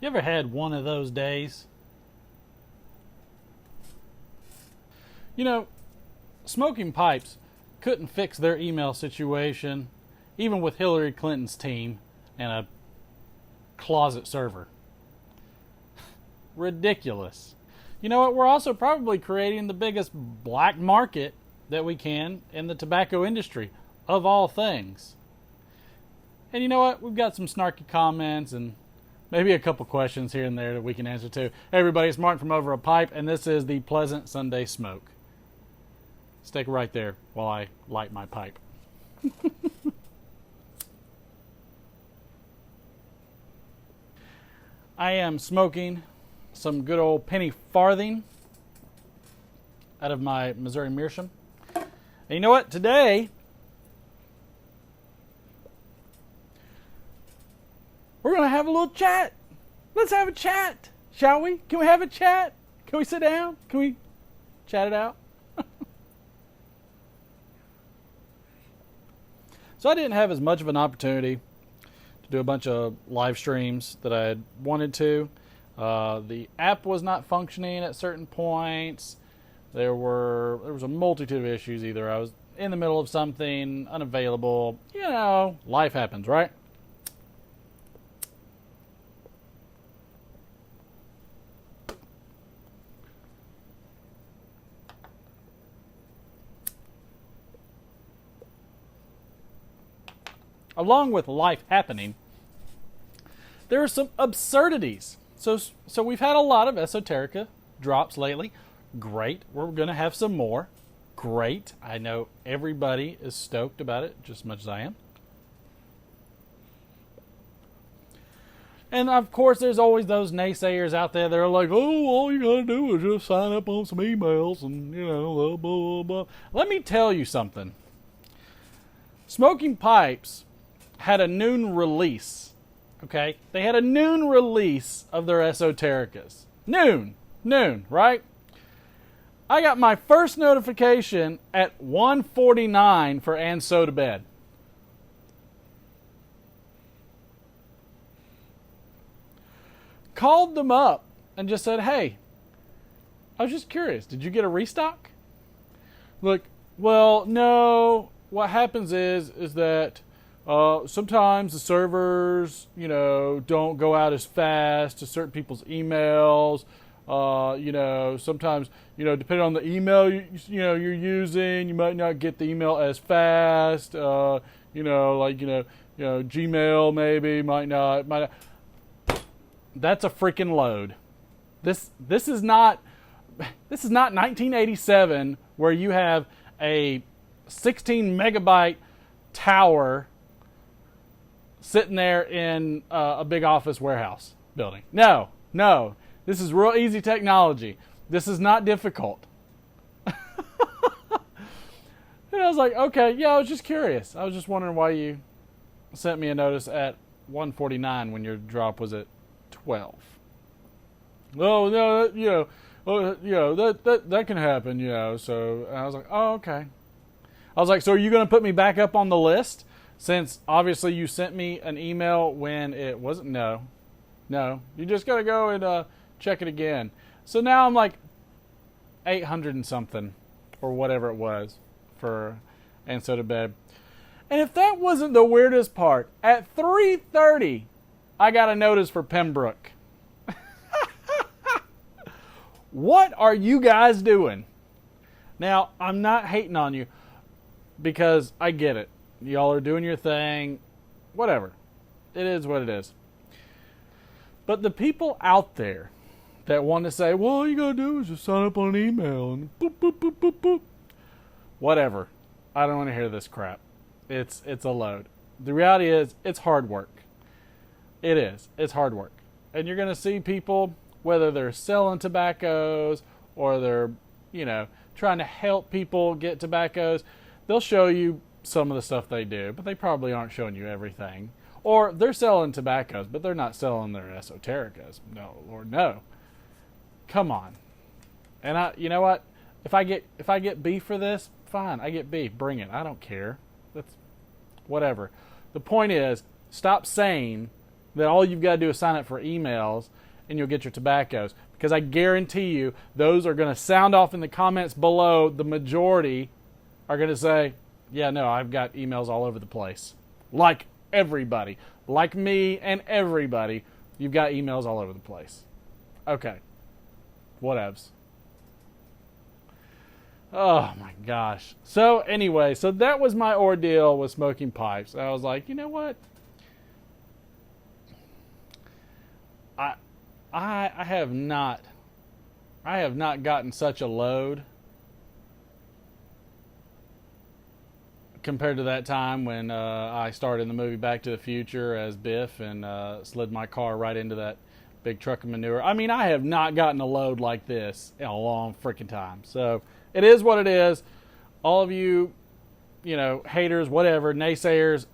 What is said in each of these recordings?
You ever had one of those days? You know, smoking pipes couldn't fix their email situation, even with Hillary Clinton's team and a closet server. Ridiculous. You know what? We're also probably creating the biggest black market that we can in the tobacco industry, of all things. And you know what? We've got some snarky comments and maybe a couple questions here and there that we can answer too. Hey everybody, it's Martin from Over a Pipe, and this is the Pleasant Sunday Smoke. Stick right there while I light my pipe. I am smoking some good old penny farthing out of my Missouri Meerschaum. And you know what? Today, we're going to have a little chat. Let's have a chat, shall we? Can we have a chat? Can we sit down? Can we chat it out? So I didn't have as much of an opportunity to do a bunch of live streams that I had wanted to. The app was not functioning at certain points. There was a multitude of issues. Either I was in the middle of something, unavailable. You know, life happens, right? Along with life happening, there are some absurdities. So we've had a lot of esoterica drops lately. Great. We're going to have some more. Great. I know everybody is stoked about it just as much as I am. And of course, there's always those naysayers out there that are like, oh, all you got to do is just sign up on some emails and, you know, blah, blah, blah. Let me tell you something. Smoking Pipes had a noon release. Okay? They had a noon release of their esotericas. Noon, right? I got my first notification at 1:49 for And So to Bed. Called them up and just said, hey, I was just curious, did you get a restock? Look, well, no. What happens is that sometimes the servers, you know, don't go out as fast to certain people's emails. You know, sometimes, you know, depending on the email you're using, you might not get the email as fast. You know, like Gmail maybe might not. That's a freaking load. This is not 1987 where you have a 16 megabyte tower sitting there in a big office warehouse building. No. This is real easy technology. This is not difficult. And I was like, okay, yeah, I was just curious. I was just wondering why you sent me a notice at 1:49 when your drop was at 12. Oh, no, that can happen, you know. So I was like, oh, okay. I was like, so are you going to put me back up on the list? Since obviously you sent me an email when it wasn't. No. You just got to go and check it again. So now I'm like 800 and something or whatever it was for And So to Bed. And if that wasn't the weirdest part, at 3:30 I got a notice for Pembroke. What are you guys doing? Now, I'm not hating on you because I get it. Y'all are doing your thing. Whatever. It is what it is. But the people out there that want to say, well, all you got to do is just sign up on an email and boop, boop, boop, boop, boop. Whatever. I don't want to hear this crap. It's a load. The reality is, it's hard work. It is. It's hard work. And you're going to see people, whether they're selling tobaccos or they're, you know, trying to help people get tobaccos, they'll show you some of the stuff they do, but they probably aren't showing you everything. Or they're selling tobaccos, but they're not selling their esotericas. No, Lord, no. Come on. And you know what? If I get beef for this, fine. I get beef. Bring it. I don't care. That's whatever. The point is, stop saying that all you've got to do is sign up for emails and you'll get your tobaccos. Because I guarantee you, those are going to sound off in the comments below. The majority are going to say, yeah, no, I've got emails all over the place. Like everybody. Like me and everybody, you've got emails all over the place. Okay. Whatevs. Oh my gosh. So anyway, so that was my ordeal with smoking pipes. I was like, you know what? I have not gotten such a load compared to that time when I starred in the movie Back to the Future as Biff and slid my car right into that big truck of manure. I mean, I have not gotten a load like this in a long freaking time. So it is what it is. All of you, haters, whatever, naysayers,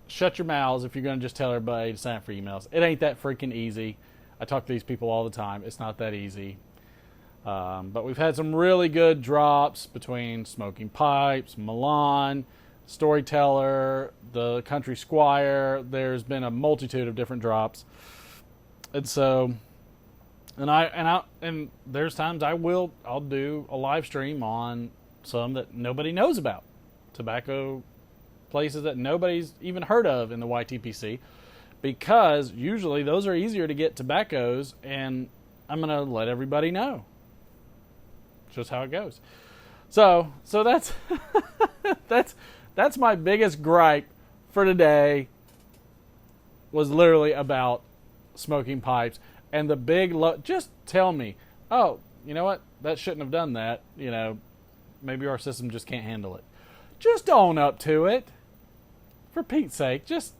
shut your mouths if you're going to just tell everybody to sign up for emails. It ain't that freaking easy. I talk to these people all the time. It's not that easy. But we've had some really good drops between Smoking Pipes, Milan, Storyteller, the Country Squire. There's been a multitude of different drops. And so, and there's times I'll do a live stream on some that nobody knows about. Tobacco places that nobody's even heard of in the YTPC. Because usually those are easier to get tobaccos, and I'm going to let everybody know. Just how it goes. So that's that's my biggest gripe for today, was literally about smoking pipes. And the big just tell me, oh, you know what? That shouldn't have done that. Maybe our system just can't handle it. Just own up to it. For Pete's sake, just,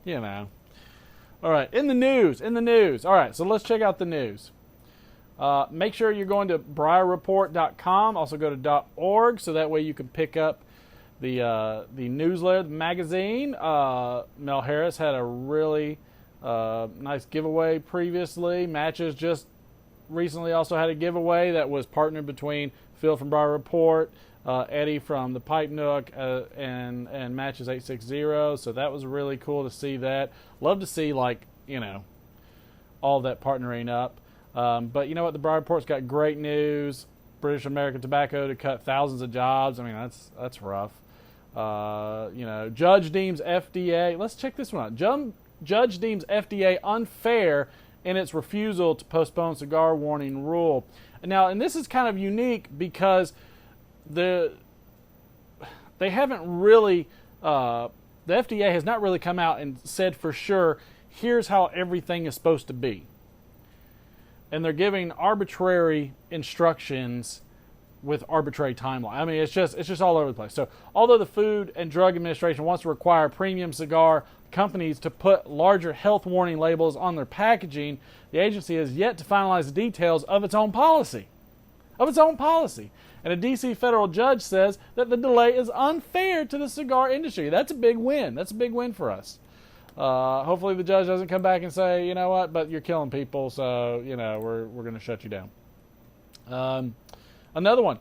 All right, in the news. All right, so let's check out the news. Make sure you're going to briarreport.com. Also go to .org, so that way you can pick up the newsletter, the magazine. Mel Harris had a really nice giveaway previously. Matches just recently also had a giveaway that was partnered between Phil from Briar Report, Eddie from the Pipe Nook, and Matches 860. So that was really cool to see that. Love to see, all that partnering up. But you know what? The Briar Report's got great news. British American Tobacco to cut thousands of jobs. I mean, that's rough. Judge deems FDA. Let's check this one out. Judge deems FDA unfair in its refusal to postpone cigar warning rule. Now, and this is kind of unique because they haven't really, the FDA has not really come out and said for sure, here's how everything is supposed to be. And they're giving arbitrary instructions with arbitrary timeline. I mean, it's just all over the place. So, although the Food and Drug Administration wants to require premium cigar companies to put larger health warning labels on their packaging, the agency has yet to finalize the details of its own policy. And a D.C. federal judge says that the delay is unfair to the cigar industry. That's a big win. That's a big win for us. Hopefully the judge doesn't come back and say, you know what, but you're killing people, so, we're going to shut you down. Another one.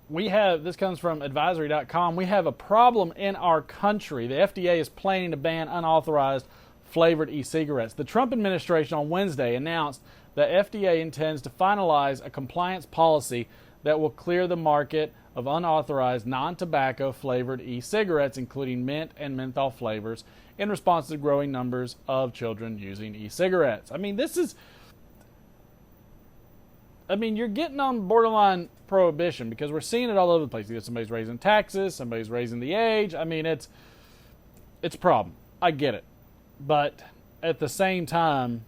This comes from advisory.com. We have a problem in our country. The FDA is planning to ban unauthorized flavored e-cigarettes. The Trump administration on Wednesday announced that FDA intends to finalize a compliance policy that will clear the market of unauthorized non-tobacco flavored e-cigarettes, including mint and menthol flavors, in response to growing numbers of children using e-cigarettes. I mean, you're getting on borderline prohibition because we're seeing it all over the place. Somebody's raising taxes, somebody's raising the age. I mean, it's a problem. I get it. But at the same time,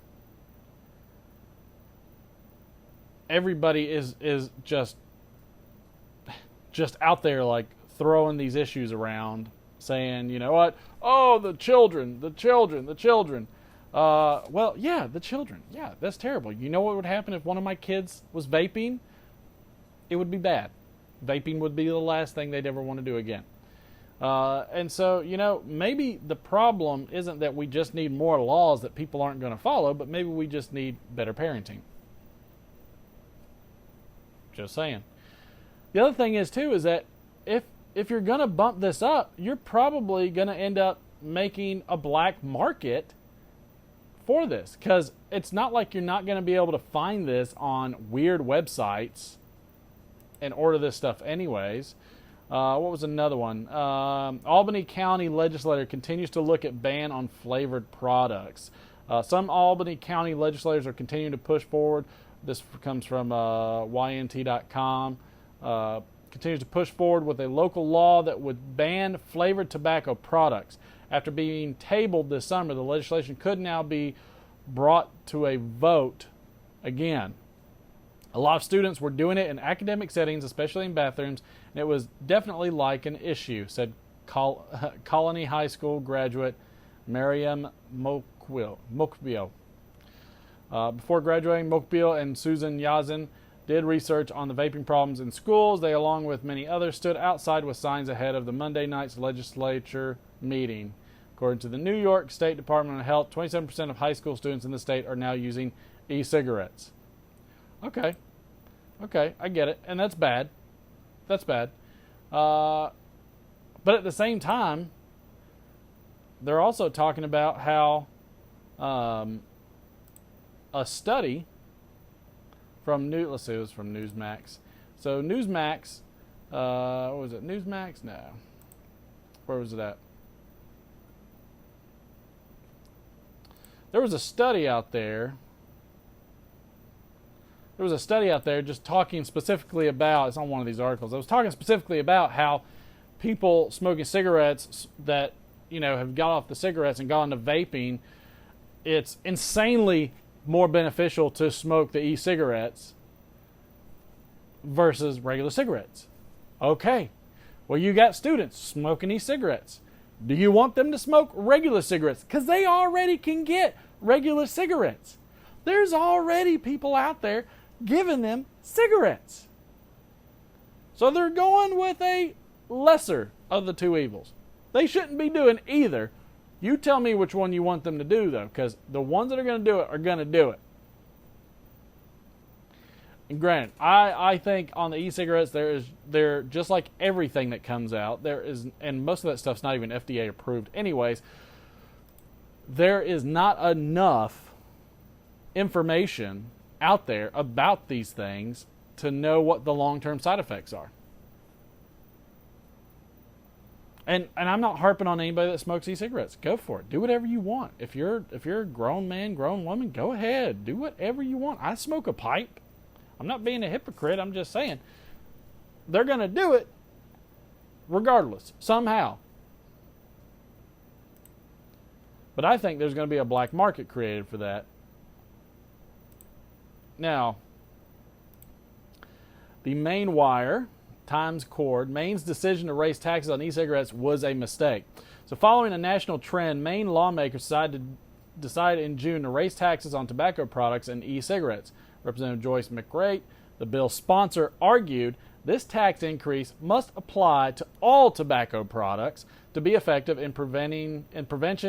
everybody is just out there throwing these issues around, saying, you know what? Oh, the children. Well, yeah, the children. Yeah, that's terrible. You know what would happen if one of my kids was vaping? It would be bad. Vaping would be the last thing they'd ever want to do again. And so, maybe the problem isn't that we just need more laws that people aren't going to follow, but maybe we just need better parenting. Just saying. The other thing is, too, is that if you're going to bump this up, you're probably going to end up making a black market for this, because it's not like you're not going to be able to find this on weird websites and order this stuff anyways. What was another one? Albany County legislator continues to look at ban on flavored products. Some Albany County legislators are continuing to push forward. This comes from YNT.com. Continues to push forward with a local law that would ban flavored tobacco products. After being tabled this summer, the legislation could now be brought to a vote again. A lot of students were doing it in academic settings, especially in bathrooms, and it was definitely like an issue, said Colony High School graduate Miriam Mokbio. Before graduating, Mokbio and Susan Yazin did research on the vaping problems in schools. They, along with many others, stood outside with signs ahead of the Monday night's legislature meeting. According to the New York State Department of Health, 27% of high school students in the state are now using e-cigarettes. Okay, I get it, and that's bad. That's bad. But at the same time, they're also talking about how a study from it was from Newsmax. So Newsmax, what was it? Newsmax? No. Where was it at? There was a study out there. There was a study out there just talking specifically about, it's on one of these articles, I was talking specifically about how people smoking cigarettes that, have got off the cigarettes and gone to vaping, it's insanely more beneficial to smoke the e-cigarettes versus regular cigarettes. Okay, well, you got students smoking e-cigarettes. Do you want them to smoke regular cigarettes? Because they already can get regular cigarettes. There's already people out there giving them cigarettes. So they're going with a lesser of the two evils. They shouldn't be doing either. You tell me which one you want them to do, though, because the ones that are going to do it are going to do it. And granted, I think on the e-cigarettes, they're just like everything that comes out. There is, and most of that stuff's not even FDA approved anyways. There is not enough information out there about these things to know what the long-term side effects are. And I'm not harping on anybody that smokes e-cigarettes. Go for it. Do whatever you want. If you're a grown man, grown woman, go ahead. Do whatever you want. I smoke a pipe. I'm not being a hypocrite. I'm just saying they're going to do it regardless, somehow. But I think there's going to be a black market created for that. Now, the Maine Wire, Times Cord, Maine's decision to raise taxes on e-cigarettes was a mistake. So following a national trend, Maine lawmakers decided in June to raise taxes on tobacco products and e-cigarettes. Representative Joyce McRate, the bill's sponsor, argued this tax increase must apply to all tobacco products to be effective in prevention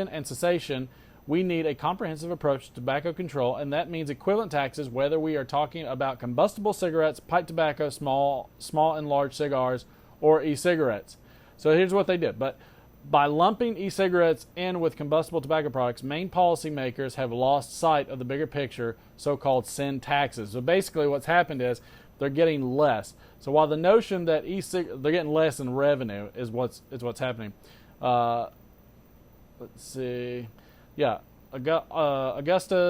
and cessation. We need a comprehensive approach to tobacco control, and that means equivalent taxes whether we are talking about combustible cigarettes, pipe tobacco, small and large cigars, or e-cigarettes. So here's what they did. But by lumping e-cigarettes in with combustible tobacco products, Maine policymakers have lost sight of the bigger picture, so-called sin taxes. So basically what's happened is they're getting less. So while the notion that they're getting less in revenue is what's happening. Let's see. Yeah, Augusta's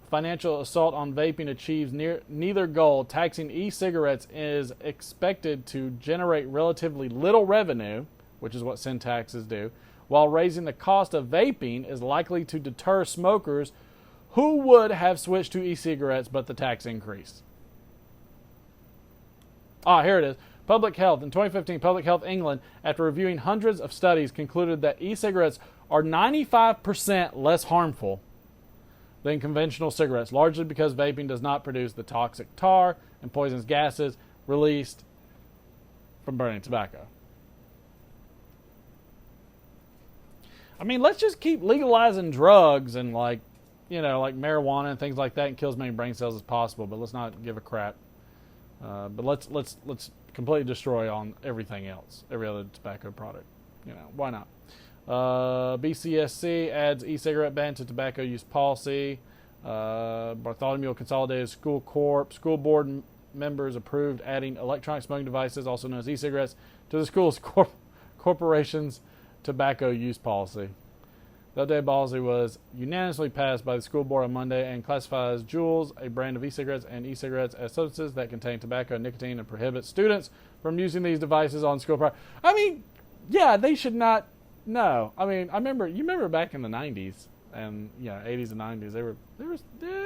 financial assault on vaping achieves neither goal. Taxing e-cigarettes is expected to generate relatively little revenue, which is what sin taxes do, while raising the cost of vaping is likely to deter smokers who would have switched to e-cigarettes but the tax increase. Here it is. Public Health. In 2015, Public Health England, after reviewing hundreds of studies, concluded that e-cigarettes are 95% less harmful than conventional cigarettes, largely because vaping does not produce the toxic tar and poisonous gases released from burning tobacco. I mean, let's just keep legalizing drugs and like marijuana and things like that and kill as many brain cells as possible, but let's not give a crap. But let's completely destroy on everything else, every other tobacco product. Why not? BCSC adds e-cigarette ban to tobacco use policy. Bartholomew Consolidated School Corp. School board members approved adding electronic smoking devices, also known as e-cigarettes, to the school's corporation's tobacco use policy. The updated policy was unanimously passed by the school board on Monday and classifies Juuls, a brand of e-cigarettes, and e-cigarettes as substances that contain tobacco and nicotine, and prohibits students from using these devices on school property. I mean, yeah, they should not. No, I mean, you remember back in the 90s and 80s and 90s, they were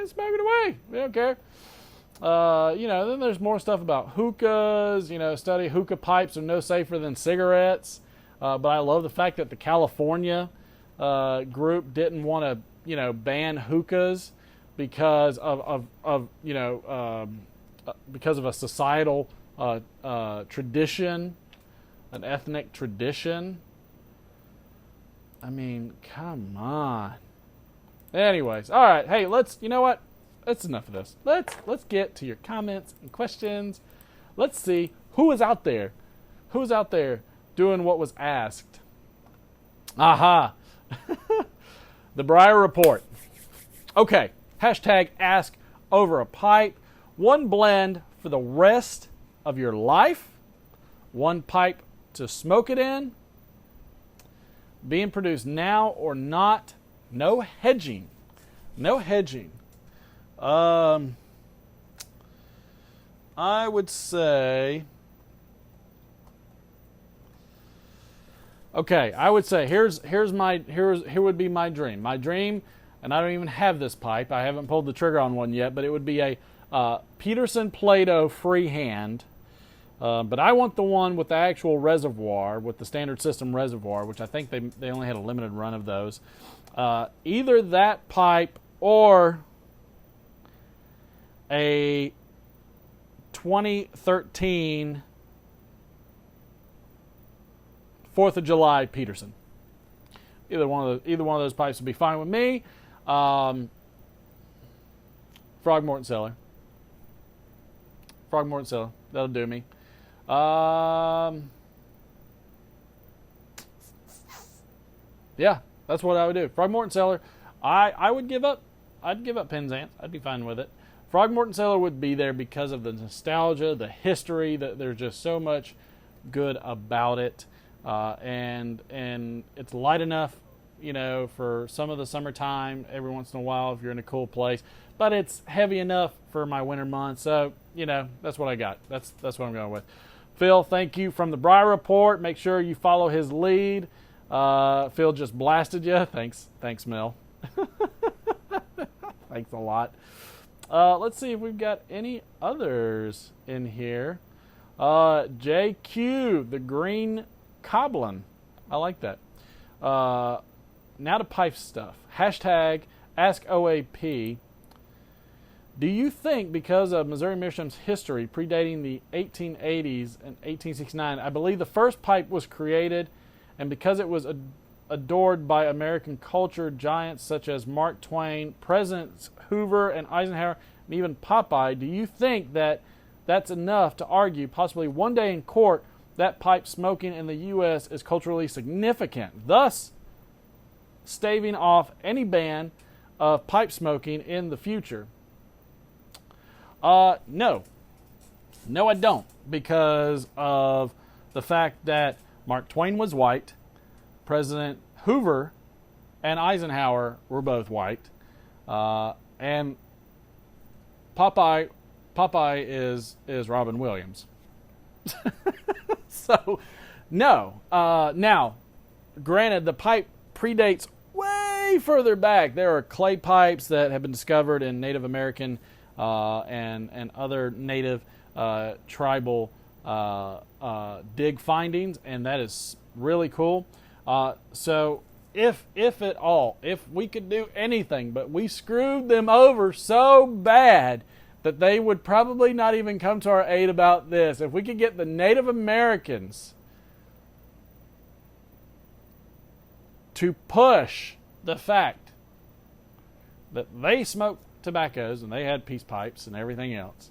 smoking away. They don't care. Then there's more stuff about hookahs. Study hookah pipes are no safer than cigarettes. But I love the fact that the California group didn't want to, ban hookahs because because of a societal tradition, an ethnic tradition. I mean, come on. Anyways, all right. Hey, you know what? That's enough of this. Let's get to your comments and questions. Let's see who is out there. Who's out there doing what was asked? Aha. The Breyer Report. Okay. Hashtag ask over a pipe. One blend for the rest of your life. One pipe to smoke it in. Being produced now or not. No hedging. No hedging. I would say. Okay, I would say here would be my dream. My dream, and I don't even have this pipe. I haven't pulled the trigger on one yet, but it would be a Peterson Plato freehand. But I want the one with the actual reservoir, with the standard system reservoir, which I think they only had a limited run of those. Either that pipe or a 2013 4th of July Peterson. Either one of those pipes would be fine with me. Frog Morton Cellar. That'll do me. Yeah, that's what I would do. Frog Morton Cellar. I would give up. I'd give up Penzance. I'd be fine with it. Frog Morton Cellar would be there because of the nostalgia, the history. That there's just so much good about it, and it's light enough, for some of the summertime. Every once in a while, if you're in a cool place, but it's heavy enough for my winter months. So that's what I got. That's what I'm going with. Phil, thank you from the Breyer Report. Make sure you follow his lead. Phil just blasted you. Thanks, Mel. Thanks a lot. Let's see if we've got any others in here. JQ, the Green Coblin. I like that. Now to pipe stuff. Hashtag Ask OaP. Do you think because of Missouri Meerschaum's history predating the 1880s and 1869, I believe the first pipe was created, and because it was adored by American culture giants such as Mark Twain, Presidents Hoover and Eisenhower, and even Popeye, do you think that that's enough to argue possibly one day in court that pipe smoking in the U.S. is culturally significant, thus staving off any ban of pipe smoking in the future? No, I don't, because of the fact that Mark Twain was white, President Hoover and Eisenhower were both white, and Popeye is Robin Williams. So, no. Now, granted, the pipe predates way further back. There are clay pipes that have been discovered in Native American and other native tribal dig findings, and that is really cool. So if at all, if we could do anything, but we screwed them over so bad that they would probably not even come to our aid about this. If we could get the Native Americans to push the fact that they smoked tobaccos and they had peace pipes and everything else,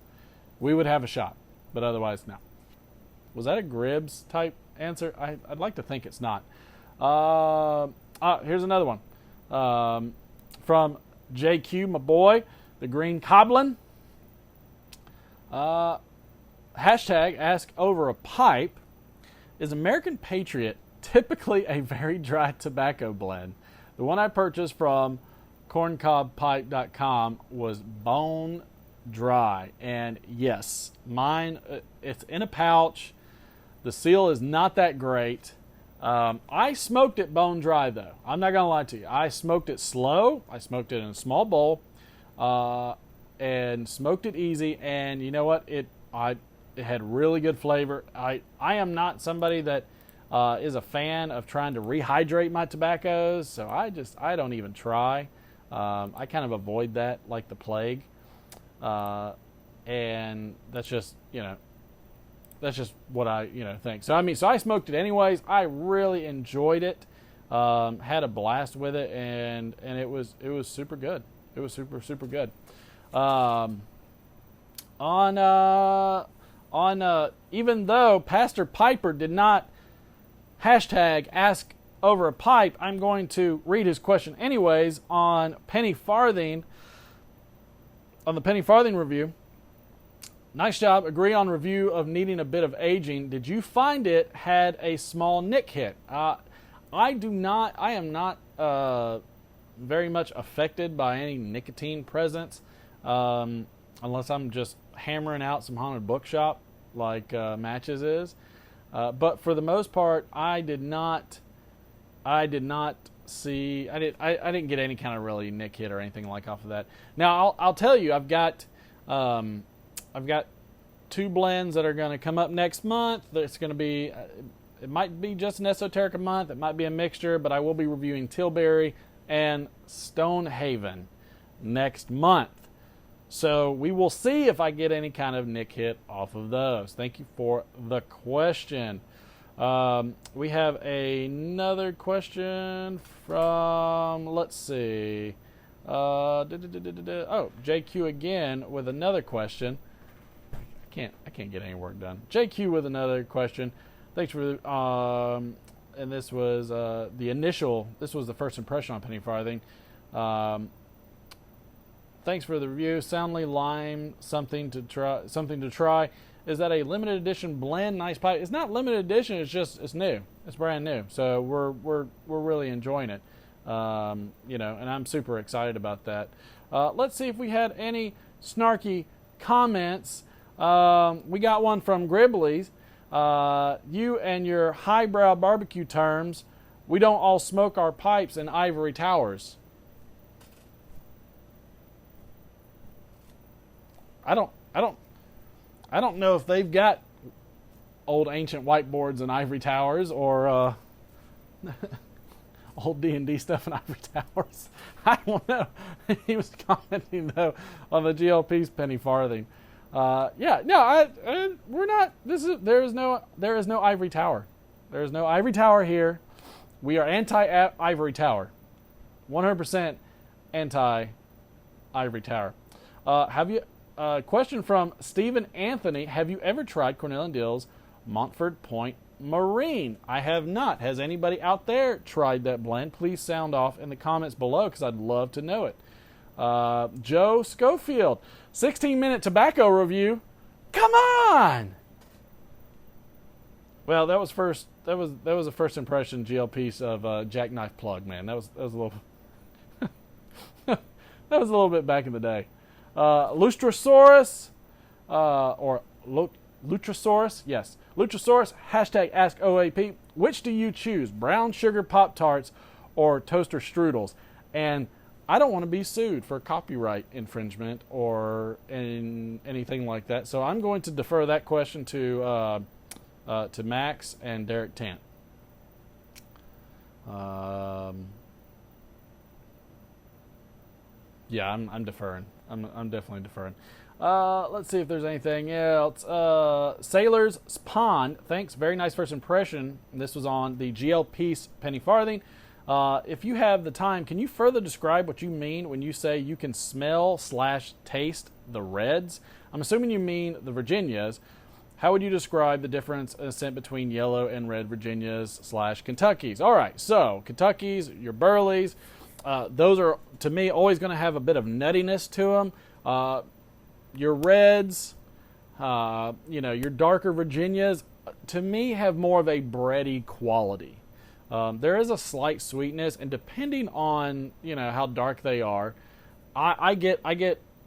we would have a shot. But otherwise, no. Was that a Gribbs type answer? I'd like to think it's not. Here's another one from JQ, my boy, the Green Coblin. Hashtag ask over a pipe. Is American Patriot typically a very dry tobacco blend? The one I purchased from corncobpipe.com was bone dry. And yes, mine, it's in a pouch. The seal is not that great. I smoked it bone dry, though. I'm not going to lie to you. I smoked it slow. I smoked it in a small bowl and smoked it easy. And you know what? It had really good flavor. I am not somebody that is a fan of trying to rehydrate my tobaccos, so I don't even try. I kind of avoid that like the plague. And that's just, that's just what I, think. So, so I smoked it anyways. I really enjoyed it. Had a blast with it, and it was super good. It was super good. Even though Pastor Piper did not hashtag ask over a pipe, I'm going to read his question anyways on Penny Farthing. On the Penny Farthing review. Nice job. Agree on review of needing a bit of aging. Did you find it had a small nick hit? I am not very much affected by any nicotine presence, unless I'm just hammering out some haunted bookshop like Matches is. But for the most part, I didn't get any kind of really nick hit or anything like off of that. Now I'll tell you, I've got 2 blends that are going to come up next month. It's going to be, it might be just an esoteric a month. It might be a mixture, but I will be reviewing Tilbury and Stonehaven next month. So we will see if I get any kind of nick hit off of those. Thank you for the question. We have another question from, let's see. JQ again with another question. I can't get any work done. JQ with another question. Thanks for and this was this was the first impression on Penny Farthing. Thanks for the review. Soundly lime, something to try. Is that a limited edition blend? Nice pipe. It's not limited edition. It's new. It's brand new. So we're really enjoying it. And I'm super excited about that. Let's see if we had any snarky comments. We got one from Gribbly's. You and your highbrow barbecue terms. We don't all smoke our pipes in ivory towers. I don't know if they've got old ancient whiteboards and ivory towers or old D&D stuff in ivory towers. I don't know. He was commenting though on the GLP's Penny Farthing. We're not. There is no ivory tower. There is no ivory tower here. We are anti-ivory tower. 100% anti-ivory tower. Question from Stephen Anthony. Have you ever tried Cornell & Dill's Montford Point Marine? I have not. Has anybody out there tried that blend? Please sound off in the comments below because I'd love to know it. Joe Schofield, 16-minute tobacco review. Come on! Well, that was first. That was a first impression GL piece of Jackknife Plug, man. That was a little. That was a little bit back in the day. Lustrasaurus, or Lutrasaurus, yes. Lutrasaurus, hashtag ask OaP. Which do you choose, brown sugar Pop-Tarts or toaster strudels? And I don't want to be sued for copyright infringement or anything like that. So I'm going to defer that question to Max and Derek Tant. Yeah, I'm deferring. I'm definitely deferring. Let's see if there's anything else. Sailor's Pond, thanks. Very nice first impression. This was on the GL piece Penny Farthing. If you have the time, can you further describe what you mean when you say you can smell/taste the reds? I'm assuming you mean the Virginias. How would you describe the difference in scent between yellow and red Virginias / Kentuckys? All right, so Kentuckys, your Burleys, those are, to me, always going to have a bit of nuttiness to them. Your reds, your darker Virginias, to me, have more of a bready quality. There is a slight sweetness, and depending on how dark they are, I get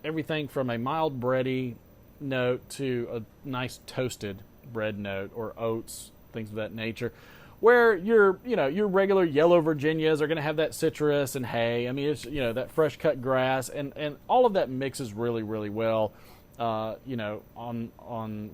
everything from a mild bready note to a nice toasted bread note, or oats, things of that nature. Where your regular yellow Virginias are going to have that citrus and hay. I mean, it's that fresh cut grass, and all of that mixes really, really well. On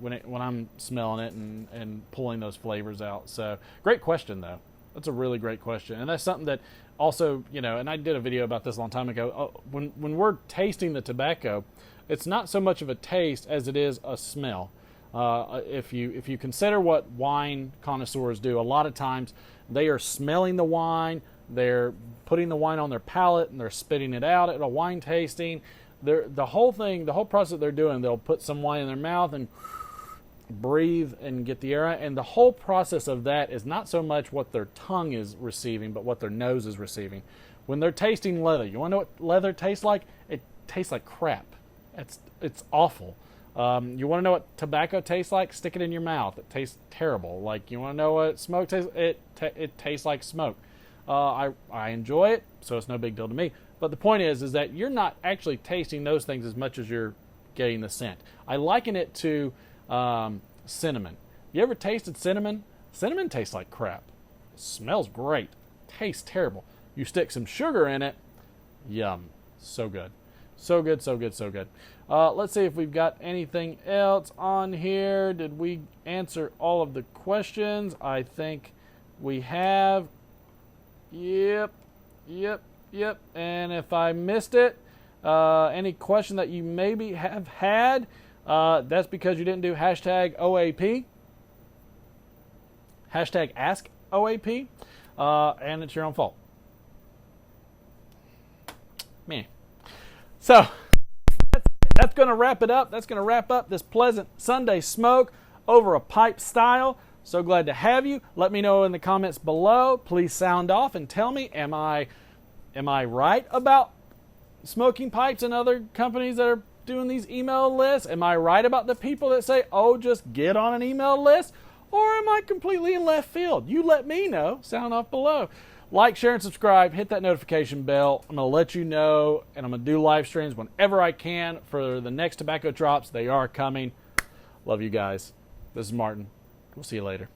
when I'm smelling it and pulling those flavors out. So great question though. That's a really great question, and that's something that also and I did a video about this a long time ago. When we're tasting the tobacco, it's not so much of a taste as it is a smell. If you consider what wine connoisseurs do, a lot of times they are smelling the wine, they're putting the wine on their palate, and they're spitting it out at a wine tasting. The whole process they're doing, they'll put some wine in their mouth and breathe and get the air out. And the whole process of that is not so much what their tongue is receiving, but what their nose is receiving. When they're tasting leather, you want to know what leather tastes like? It tastes like crap. It's awful. You want to know what tobacco tastes like? Stick it in your mouth. It tastes terrible. Like, you want to know what smoke tastes? It tastes like smoke. I enjoy it, so it's no big deal to me. But the point is that you're not actually tasting those things as much as you're getting the scent. I liken it to cinnamon. You ever tasted cinnamon? Cinnamon tastes like crap. It smells great. Tastes terrible. You stick some sugar in it. Yum. So good. So good, so good, so good. Let's see if we've got anything else on here. Did we answer all of the questions? I think we have. Yep. And if I missed it, any question that you maybe have had, that's because you didn't do hashtag OAP. Hashtag ask OAP. And it's your own fault. Man. So, that's going to wrap it up. That's going to wrap up this pleasant Sunday smoke over a pipe style. So glad to have you. Let me know in the comments below. Please sound off and tell me, am I right about smoking pipes and other companies that are doing these email lists? Am I right about the people that say, oh, just get on an email list? Or am I completely in left field? You let me know. Sound off below. Like, share, and subscribe. Hit that notification bell. I'm going to let you know, and I'm going to do live streams whenever I can for the next tobacco drops. They are coming. Love you guys. This is Martin. We'll see you later.